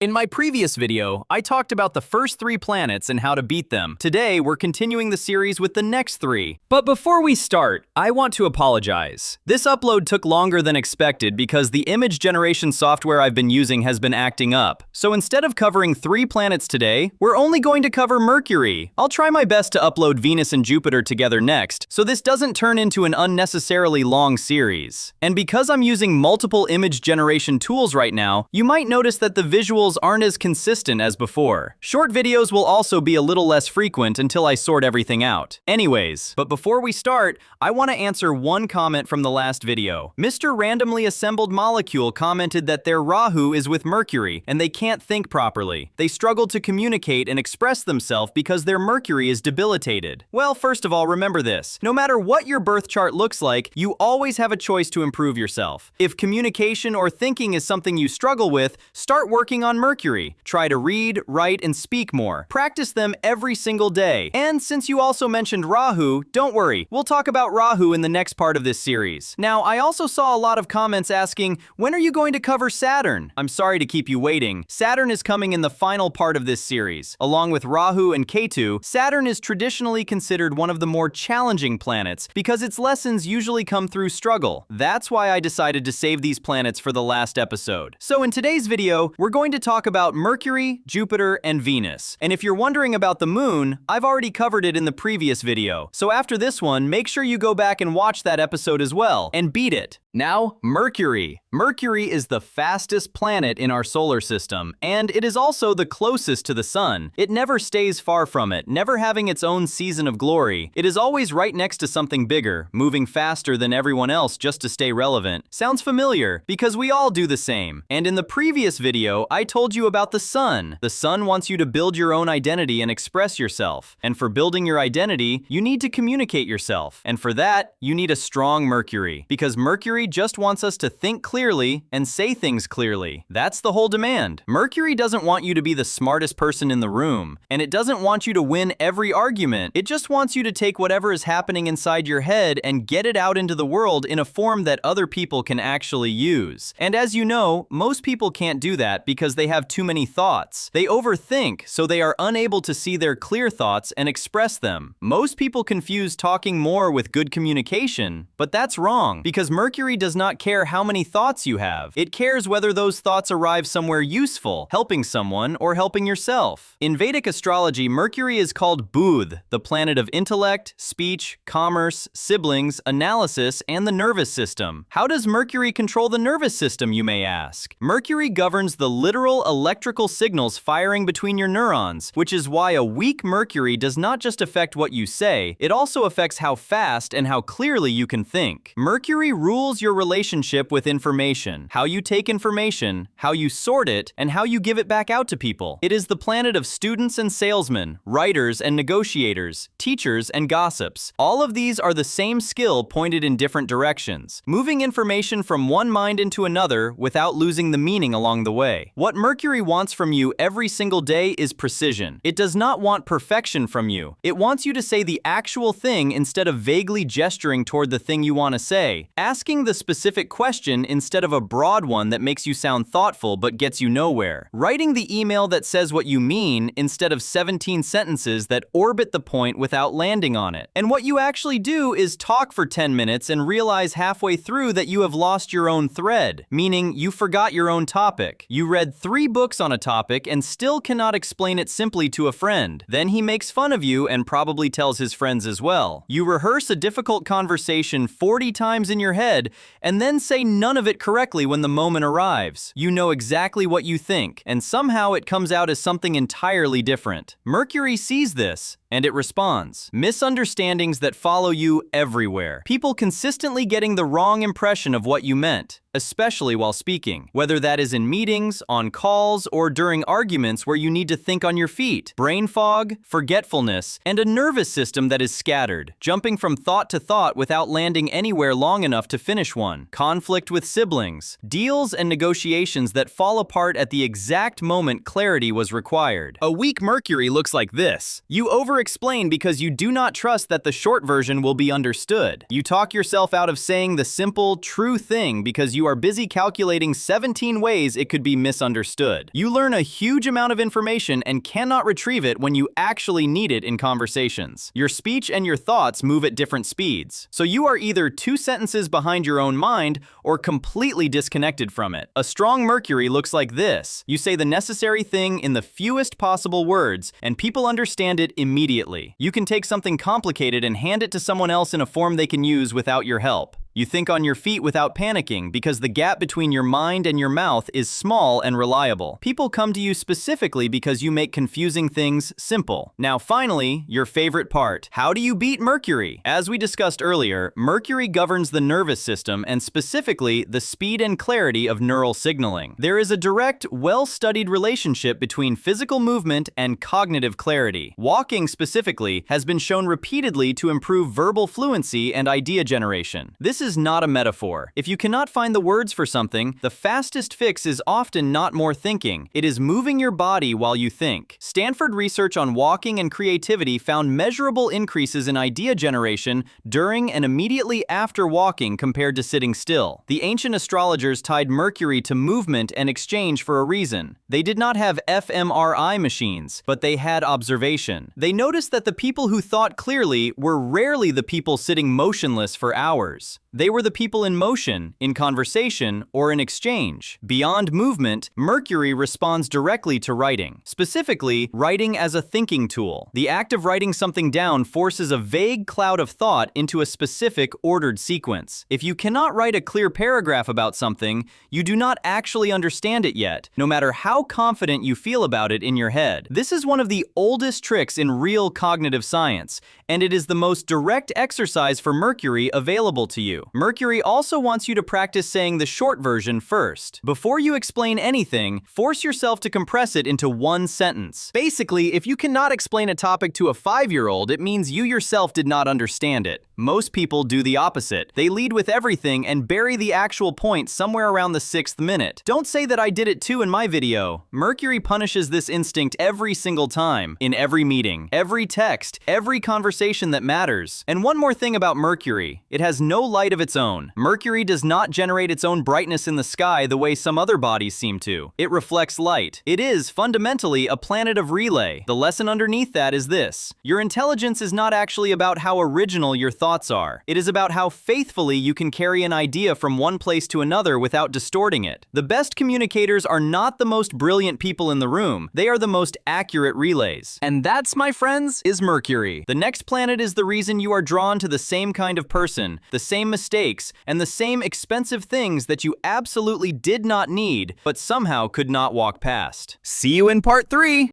In my previous video, I talked about the first 3 planets and how to beat them. Today, we're continuing the series with the next 3. But before we start, I want to apologize. This upload took longer than expected because the image generation software I've been using has been acting up. So instead of covering 3 planets today, we're only going to cover Mercury. I'll try my best to upload Venus and Jupiter together next, so this doesn't turn into an unnecessarily long series. And because I'm using multiple image generation tools right now, you might notice that the visuals aren't as consistent as before. Short videos will also be a little less frequent until I sort everything out. Anyways, but before we start, I want to answer one comment from the last video. Mr. Randomly Assembled Molecule commented that their Rahu is with Mercury and they can't think properly. They struggle to communicate and express themselves because their Mercury is debilitated. Well, first of all, remember this. No matter what your birth chart looks like, you always have a choice to improve yourself. If communication or thinking is something you struggle with, start working on Mercury. Try to read, write, and speak more. Practice them every single day. And since you also mentioned Rahu, don't worry, we'll talk about Rahu in the next part of this series. Now, I also saw a lot of comments asking, when are you going to cover Saturn? I'm sorry to keep you waiting. Saturn is coming in the final part of this series. Along with Rahu and Ketu, Saturn is traditionally considered one of the more challenging planets because its lessons usually come through struggle. That's why I decided to save these planets for the last episode. So in today's video, we're going to talk about Mercury, Jupiter, and Venus. And if you're wondering about the moon, I've already covered it in the previous video. So after this one, make sure you go back and watch that episode as well, and beat it. Now, Mercury. Mercury is the fastest planet in our solar system, and it is also the closest to the sun. It never stays far from it, never having its own season of glory. It is always right next to something bigger, moving faster than everyone else just to stay relevant. Sounds familiar, because we all do the same. And in the previous video, I told you about the sun. The sun wants you to build your own identity and express yourself. And for building your identity, you need to communicate yourself. And for that, you need a strong Mercury, because Mercury just wants us to think clearly and say things clearly. That's the whole demand. Mercury doesn't want you to be the smartest person in the room, and it doesn't want you to win every argument. It just wants you to take whatever is happening inside your head and get it out into the world in a form that other people can actually use. And as you know, most people can't do that because they have too many thoughts. They overthink, so they are unable to see their clear thoughts and express them. Most people confuse talking more with good communication, but that's wrong, because Mercury does not care how many thoughts you have. It cares whether those thoughts arrive somewhere useful, helping someone or helping yourself. In Vedic astrology, Mercury is called Budh, the planet of intellect, speech, commerce, siblings, analysis, and the nervous system. How does Mercury control the nervous system, you may ask? Mercury governs the literal electrical signals firing between your neurons, which is why a weak Mercury does not just affect what you say, it also affects how fast and how clearly you can think. Mercury rules your relationship with information, how you take information, how you sort it, and how you give it back out to people. It is the planet of students and salesmen, writers and negotiators, teachers and gossips. All of these are the same skill pointed in different directions, moving information from one mind into another without losing the meaning along the way. What Mercury wants from you every single day is precision. It does not want perfection from you. It wants you to say the actual thing instead of vaguely gesturing toward the thing you want to say, asking the specific question instead of a broad one that makes you sound thoughtful but gets you nowhere, writing the email that says what you mean instead of 17 sentences that orbit the point without landing on it. And what you actually do is talk for 10 minutes and realize halfway through that you have lost your own thread, meaning you forgot your own topic. You read 3 books on a topic and still cannot explain it simply to a friend. Then he makes fun of you and probably tells his friends as well. You rehearse a difficult conversation 40 times in your head and then say none of it correctly when the moment arrives. You know exactly what you think, and somehow it comes out as something entirely different. Mercury sees this, and it responds. Misunderstandings that follow you everywhere. People consistently getting the wrong impression of what you meant, especially while speaking, whether that is in meetings, on calls, or during arguments where you need to think on your feet. Brain fog, forgetfulness, and a nervous system that is scattered, jumping from thought to thought without landing anywhere long enough to finish one. Conflict with siblings, deals and negotiations that fall apart at the exact moment clarity was required. A weak Mercury looks like this. You over over-explain because you do not trust that the short version will be understood. You talk yourself out of saying the simple, true thing because you are busy calculating 17 ways it could be misunderstood. You learn a huge amount of information and cannot retrieve it when you actually need it in conversations. Your speech and your thoughts move at different speeds, so you are either 2 sentences behind your own mind or completely disconnected from it. A strong Mercury looks like this. You say the necessary thing in the fewest possible words, and people understand it immediately. You can take something complicated and hand it to someone else in a form they can use without your help. You think on your feet without panicking because the gap between your mind and your mouth is small and reliable. People come to you specifically because you make confusing things simple. Now finally, your favorite part. How do you beat Mercury? As we discussed earlier, Mercury governs the nervous system and specifically the speed and clarity of neural signaling. There is a direct, well-studied relationship between physical movement and cognitive clarity. Walking specifically has been shown repeatedly to improve verbal fluency and idea generation. This is not a metaphor. If you cannot find the words for something, the fastest fix is often not more thinking. It is moving your body while you think. Stanford research on walking and creativity found measurable increases in idea generation during and immediately after walking compared to sitting still. The ancient astrologers tied Mercury to movement and exchange for a reason. They did not have fMRI machines, but they had observation. They noticed that the people who thought clearly were rarely the people sitting motionless for hours. They were the people in motion, in conversation, or in exchange. Beyond movement, Mercury responds directly to writing. Specifically, writing as a thinking tool. The act of writing something down forces a vague cloud of thought into a specific, ordered sequence. If you cannot write a clear paragraph about something, you do not actually understand it yet, no matter how confident you feel about it in your head. This is one of the oldest tricks in real cognitive science, and it is the most direct exercise for Mercury available to you. Mercury also wants you to practice saying the short version first. Before you explain anything, force yourself to compress it into one sentence. Basically, if you cannot explain a topic to a 5-year-old, it means you yourself did not understand it. Most people do the opposite. They lead with everything and bury the actual point somewhere around the 6th minute. Don't say that I did it too in my video. Mercury punishes this instinct every single time, in every meeting, every text, every conversation that matters. And one more thing about Mercury, it has no light of its own. Mercury does not generate its own brightness in the sky the way some other bodies seem to. It reflects light. It is fundamentally a planet of relay. The lesson underneath that is this: your intelligence is not actually about how original your thoughts are. It is about how faithfully you can carry an idea from one place to another without distorting it. The best communicators are not the most brilliant people in the room. They are the most accurate relays. And that's, my friends, is Mercury. The next planet is the reason you are drawn to the same kind of person, the same mistakes, and the same expensive things that you absolutely did not need, but somehow could not walk past. See you in part 3!